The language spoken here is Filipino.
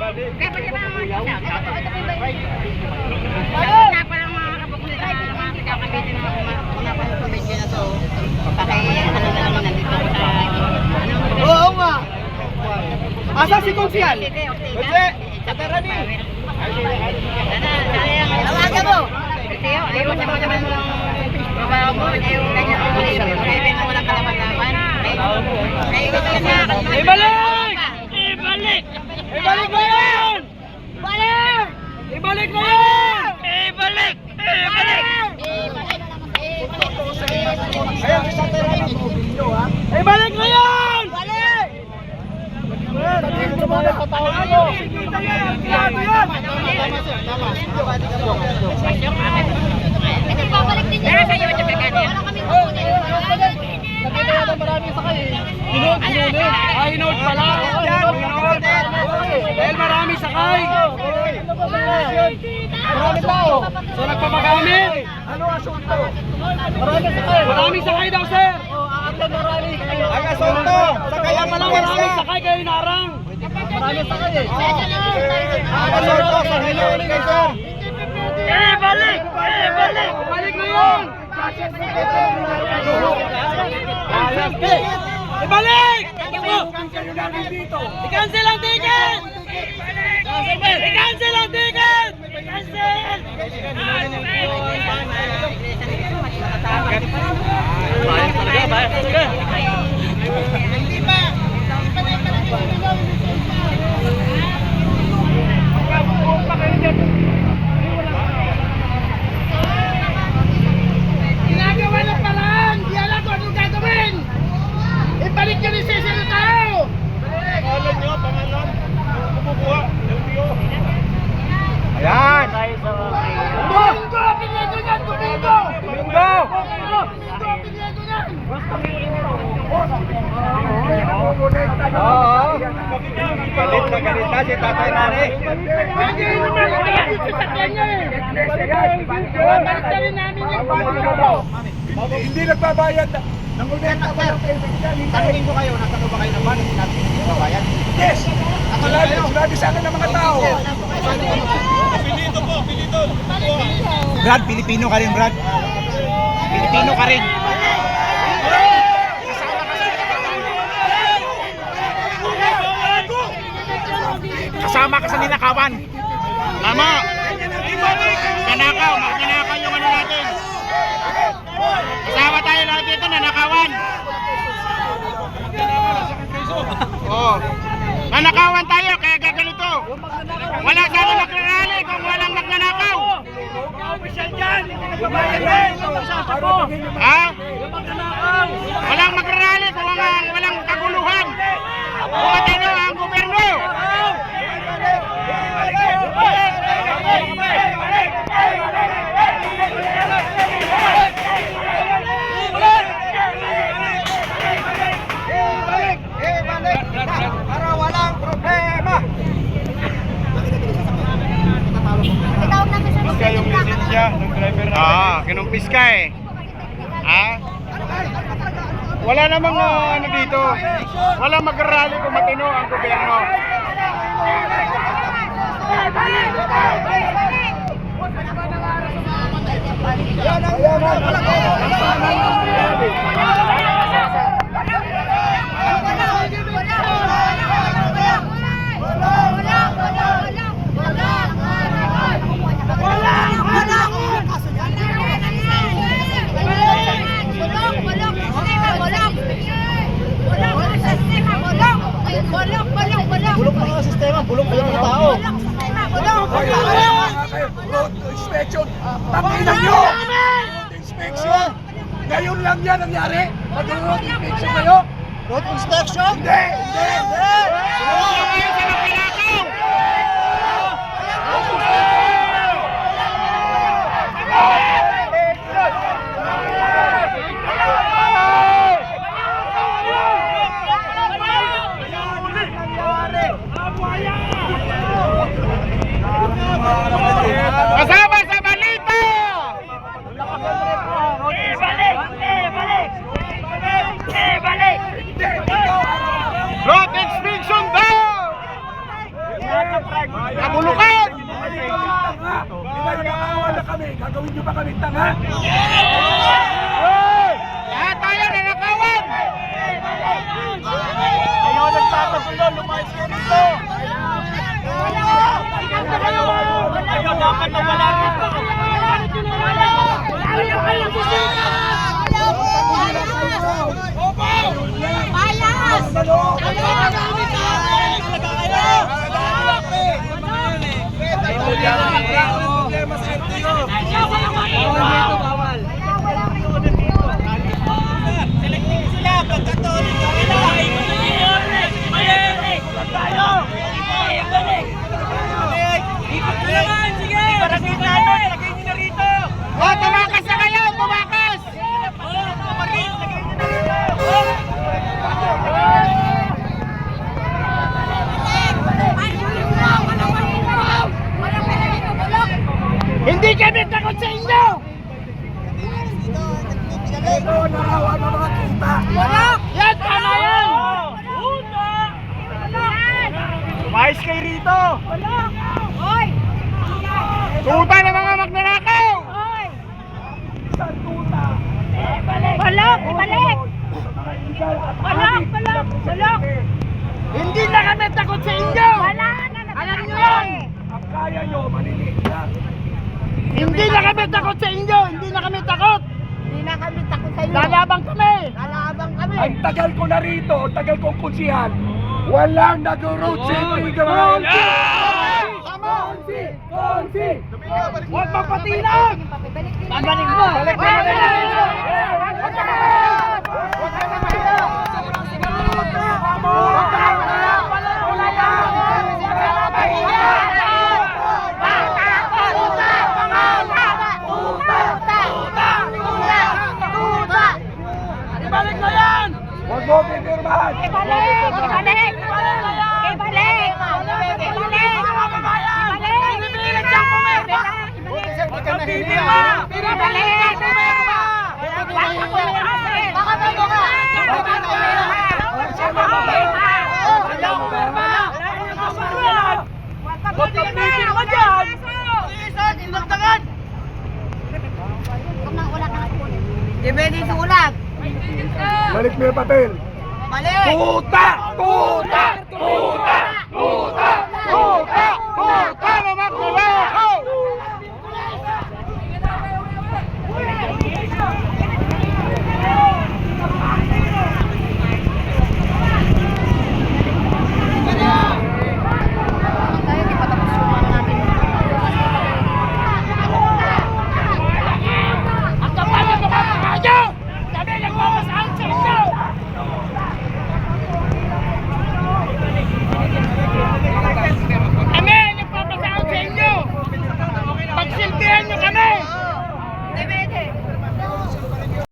Oo nga. Asa si Konsyal? Kasi, katarani. Tawagan mo. Tiyo, ayaw mo naman babaw mo, ayaw kanya mo. Kaya mo walang kalaban-laban. Ibalik! Ibalik! Ibalik mo yan! Balik! Ibalik mo yan! Ibalik! Ibalik! Ayan, sa terani mo, video ha? Ibalik mo yan! Balik! Dito mo na patawag mo! Kiyado yan! Ito, babalik din yun. Sa YouTube ka niya. Wala kaming kukunin. Nagkakaya na maraming sakay eh. Hinood, hinood eh. Ah, hinood pala. Hinood. Dahil marami sakay. Marami tao. So nagpapagamit. Ano asunto? Marami sakay. Maraming sakay daw, sir. Aaklan marami. Ay, asunto. Sakaya pala maraming sakay kayo narang. Marami sakay eh. Asunto. Sa hinood kayo, sir. Balik! Balik! Balik na yun! Ibalik! I-cancel ang ticket! I-cancel ang ticket! I-cancel! Bayang talaga, bayang talaga! Hindi pa! Ginagawa lang pa lang! Di alam kung anong gagawin! Ibalik nyo ni Cecil na tao! Pangalan nyo, pangalan! Kumukuha, LTO! Ayan! Domingo! Pinedo yan! Domingo! Domingo! Domingo! Pinedo yan! Oo! Galit na galit na si Tatay Nani! Hindi naman galit si Tatay niya eh! Balik na rin namin yung pagkakaw! Hindi nagbabayad ng unenta ba ng payment yan? Tanungin ko kayo, nasa ba kayo naman? Sinabi hindi nagbabayad? Yes! Sinabi sa akin ng mga tao! Pilito po, pilito! Brad, Pilipino ka rin, Brad. Pilipino ka rin. Kasama ka sa ninakawan. Tama. Nanakaw, magnanakaw yung ano natin. Kasama tayo lahat dito, nanakawan. Oh. Nanakawan tayo, kaya gaganito. Wala sana nagrarally kung walang magnanakaw. Ha? Walang magrarally kung walang kaguluhan. Kung atino ang gobyerno. Para walang problema. Itawag namin sa Kaya yung lisensya ng driver na. Kinumpis ka eh. Ha? Wala namang ano dito. Walang magrarally kung matino ang gobyerno. Bulok na nga sistema, bulok na yung tao. Road inspection. Takinan nyo! Inspection! Ngayon lang yan nangyari. Mag-road inspection kayo? Road inspection? Hindi! Hindi! Kasama sa balita! Road inspection daw! kami tanga. Lahat tayo nanakawan! Ayaw nagtatagulo, lumayas kayo dito. Ayaw dapat na wala rito. Oh, tumakas na kayo! Tumakas! Hindi kami takot sa inyo! Ito, narawa ng mga kita. Yan, tama yan! Lumayas kayo rito. Tuta ng mga magnanakaw! Isang tuta. Balok! Ibalik! Balok! Balok! Balok! Hindi na kami takot sa inyo! Wala na! Alam niyo yan! Ang kaya nyo, maliliit lang. Hindi na kami takot sa inyo! Hindi na kami takot! Hindi na kami takot sa inyo. Lalabang kami! Lalabang kami. Ang tagal ko na rito, tagal kong kunsihan. Walang nag-road safety ka mga LG. Konsi! Huwag magpatinag! Balik din. Babalik mo! Balik mo! Ibalik mo yan! Huwag mo pipirmahan! Ibalik! Ibalik! Ibalik! Pinipilit siyang pumirma! Pipirma! Pinipilit siyang pumirma! Baka may mga! Huwag kang pipirma dyan! Ilagdagan! Depende sa ulag. Balik mo yung papel. Balik! Tuta! Tuta! Tuta! Tuta!